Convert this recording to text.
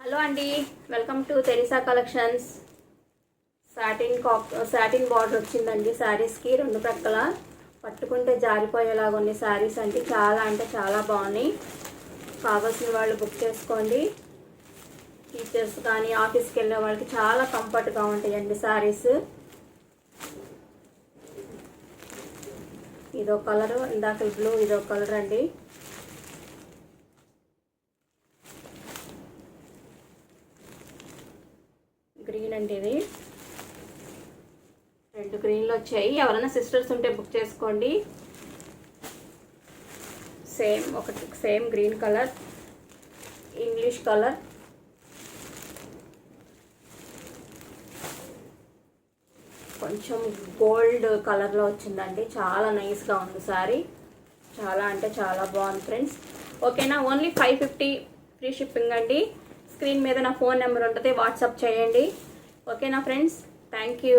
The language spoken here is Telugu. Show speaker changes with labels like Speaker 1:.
Speaker 1: హలో అండి, welcome to Teresa collections. Satin border వచ్చిందండి శారీస్కి. రెండు ప్రక్కల పట్టుకుంటే జారిపోయేలాగా ఉన్నాయి శారీస్ అండి. చాలా అంటే చాలా బాగున్నాయి. కావాల్సిన వాళ్ళు బుక్ చేసుకోండి. టీచర్స్ కానీ ఆఫీస్కి వెళ్ళే వాళ్ళకి చాలా కంఫర్ట్గా ఉంటాయండి శారీస్. ఇదో కలరు, ఇందాక బ్లూ, ఇదో కలర్ అండి. గ్రీన్ అండి. ఇది రెండు గ్రీన్లు వచ్చాయి. ఎవరైనా సిస్టర్స్ ఉంటే బుక్ చేసుకోండి. Same green colour, English colour, కొంచెం గోల్డ్ కలర్లో వచ్చిందండి. చాలా నైస్గా ఉంది సారీ. చాలా అంటే చాలా బాగుంది ఫ్రెండ్స్. ఓకేనా? ఓన్లీ 550 ఫ్రీ షిప్పింగ్ అండి. స్క్రీన్ మీద నా ఫోన్ నెంబర్ ఉంటుంది, వాట్సాప్ చేయండి. ఓకేనా ఫ్రెండ్స్? Thank you.